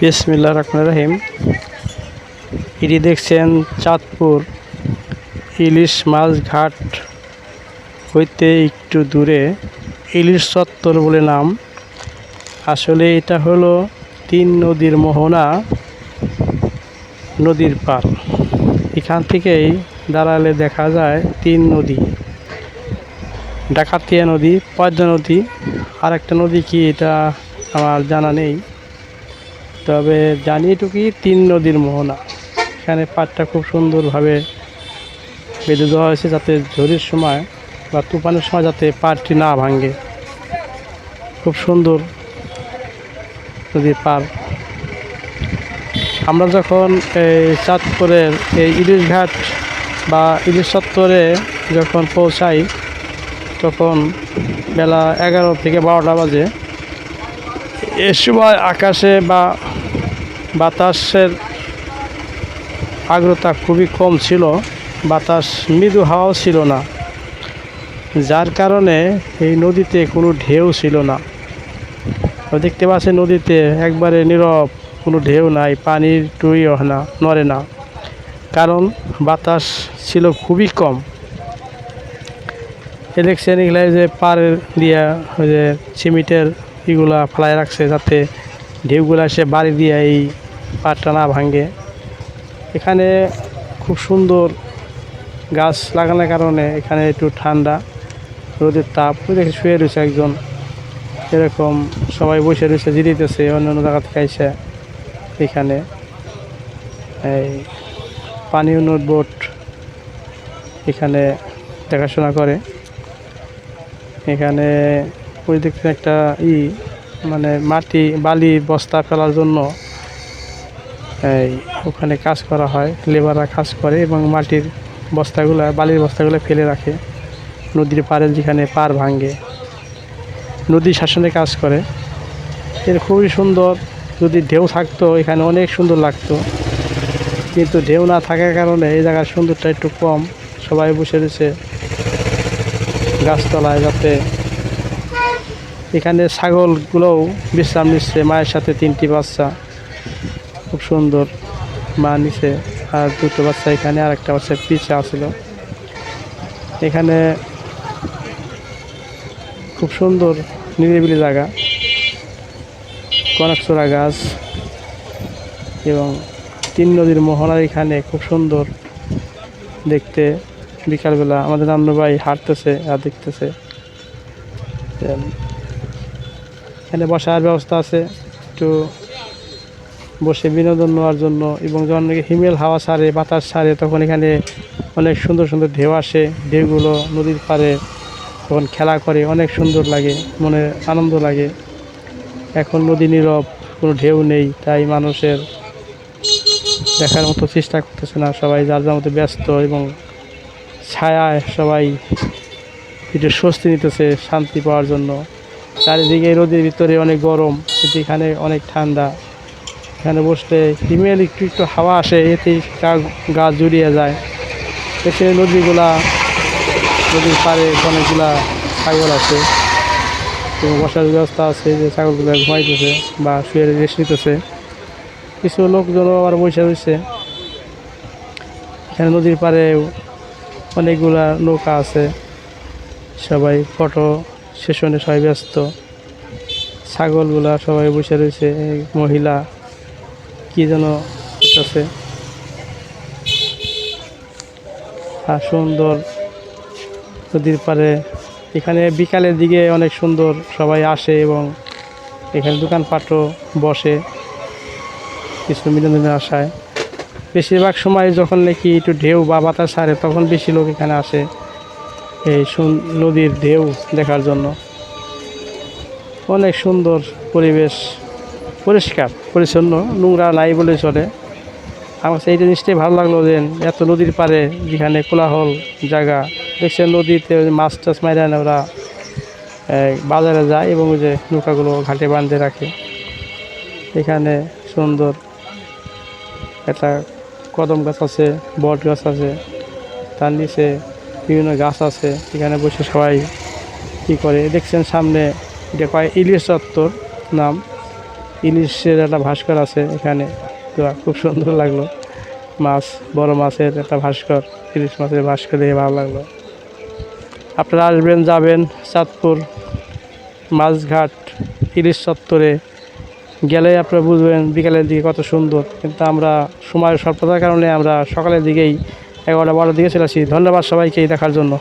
বিসমিল্লাহির রহমানির রহিম। এটি দেখছেন চাঁদপুর ইলিশ মাছ ঘাট হইতে একটু দূরে ইলিশ চত্বর বলে নাম। আসলে এটা হলো তিন নদীর মোহনা, নদীর পার। এখান থেকেই দাঁড়ালে দেখা যায় তিন নদী, ডাকাতিয়া নদী, পদ্মা নদী, আর একটা নদী কি এটা আমার জানা নেই, তবে জানি এটুকুই তিন নদীর মোহনা। এখানে পাড়টা খুব সুন্দরভাবে বেঁধে দেওয়া হয়েছে যাতে ঝড়ের সময় বা তুফানের সময় যাতে পাড়টি না ভাঙে। খুব সুন্দর নদীর পাড়। আমরা যখন এই চাঁদপুরের এই ইলিশ ঘাট বা ইলিশ চত্বরে যখন পৌঁছাই তখন বেলা 11 থেকে 12টা বাজে। এ সময় আকাশে বা বাতাসের আর্দ্রতা খুবই কম ছিল, বাতাস মৃদু হাওয়াও ছিল না, যার কারণে এই নদীতে কোনো ঢেউ ছিল না। দেখতে পাচ্ছেন নদীতে একবারে নীরব, কোনো ঢেউ নাই, পানির টুইও না, নড়ে না, কারণ বাতাস ছিল খুবই কম। এ দেখছেন এগুলা যে পাড়ের দিয়া ওই যে সিমেন্টের এগুলা ফেলায় রাখছে যাতে ঢেউগুলা এসে বাড়ি দিয়ে এই পাড়টা না ভাঙে। এখানে খুব সুন্দর গাছ লাগানোর কারণে এখানে একটু ঠান্ডা, রোদের তাপ। দেখে শুয়ে রয়েছে একজন, এরকম সবাই বসে রয়েছে, জিরিতেছে অন্যান্য জায়গা থেকে এসে। এখানে এই পানি উন্নয়ন বোর্ড এখানে দেখাশোনা করে। এখানে ওই দিকে একটা মানে মাটি বালি বস্তা ফেলার জন্য এই ওখানে কাজ করা হয়, লেবাররা কাজ করে এবং মাটির বস্তাগুলো, বালির বস্তাগুলো ফেলে রাখে নদীর পাড়ে, যেখানে পার ভাঙে। নদী শাসনে কাজ করে। এর খুবই সুন্দর। যদি ঢেউ থাকতো এখানে অনেক সুন্দর লাগতো, কিন্তু ঢেউ না থাকার কারণে এই জায়গার সুন্দরটা একটু কম। সবাই বসে রয়েছে গাছতলায়, যাতে এখানে ছাগলগুলোও বিশ্রাম নিচ্ছে, মায়ের সাথে 3টি বাচ্চা, খুব সুন্দর মা নিচে, আর 2টো বাচ্চা এখানে, আর একটা বাচ্চা পিছে আসছিল। এখানে খুব সুন্দর নিরিবিলি জায়গা, কনকচূড়া গাছ এবং তিন নদীর মোহনার এখানে খুব সুন্দর দেখতে। বিকালবেলা আমাদের নান্নু ভাই হাঁটতেছে আর দেখতেছে। এখানে বসার ব্যবস্থা আছে, একটু বসে বিনোদন নেওয়ার জন্য। এবং যখন হিমেল হাওয়া ছাড়ে, বাতাস ছাড়ে, তখন এখানে অনেক সুন্দর সুন্দর ঢেউ আসে। ঢেউগুলো নদীর পাড়ে তখন খেলা করে, অনেক সুন্দর লাগে, মনে আনন্দ লাগে। এখন নদী নীরব, কোনো ঢেউ নেই, তাই মানুষের দেখার মতো চেষ্টা করতেছে না, সবাই যার যার মতো ব্যস্ত এবং ছায়ায় সবাই একটু স্বস্তি নিতেছে শান্তি পাওয়ার জন্য। চারিদিকে নদীর ভিতরে অনেক গরম, কিন্তু এখানে অনেক ঠান্ডা। এখানে বসলে হিমেল একটু একটু হাওয়া আসে, এতেই গা জুড়িয়ে যায়। এখানে নদীর পাড়ে অনেকগুলা ছাগল আছে এবং বসার ব্যবস্থা আছে, যে ছাগলগুলো ঘুমাইতেছে বা শুয়ে রেস্ট নিতেছে। কিছু লোকজনও আবার বসে রয়েছে। এখানে নদীর পাড়ে অনেকগুলা নৌকা আছে, সবাই ফটো সেশনে সবাই ব্যস্ত। ছাগলগুলা সবাই বসে রয়েছে, মহিলা কি যেন করতেছে। আর সুন্দর নদীর পাড়ে এখানে বিকালের দিকে অনেক সুন্দর সবাই আসে এবং এখানে দোকানপাটও বসে কিছু বিনোদনের আশায়। বেশিরভাগ সময় যখন নাকি একটু ঢেউ বা বাতাস ছাড়ে তখন বেশি লোক এখানে আসে এই নদীর ঢেউ দেখার জন্য। অনেক সুন্দর পরিবেশ, পরিষ্কার পরিচ্ছন্ন, নোংরা নাই বলে চলে। আমার এই জিনিসটাই ভালো লাগলো যে এত নদীর পাড়ে, যেখানে কোলাহল জায়গা। দেখছেন নদীতে মাছ টাছ মাইরা ওরা বাজারে যায় এবং ওই যে নৌকাগুলো ঘাটে বাঁধে রাখে। এখানে সুন্দর একটা কদম গাছ আছে, বট গাছ আছে, তার নিচে বিভিন্ন গাছ আছে। এখানে বসে সবাই কী করে দেখছেন সামনে, এটা কয় ইলিশ চত্বর নাম। ইলিশের একটা ভাস্কর আছে এখানে, তো খুব সুন্দর লাগলো। মাছ, বড় মাছের একটা ভাস্কর, ইলিশ মাছের ভাস্কর দেখে ভালো লাগলো। আপনারা আসবেন, যাবেন চাঁদপুর মাছঘাট ইলিশ চত্বরে, গেলে আপনারা বুঝবেন বিকালের দিকে কত সুন্দর। কিন্তু আমরা সময়ের স্বল্পতার কারণে আমরা সকালের দিকেই 11টা 12টার দিকে চলে আসি। ধন্যবাদ সবাইকে দেখার জন্য।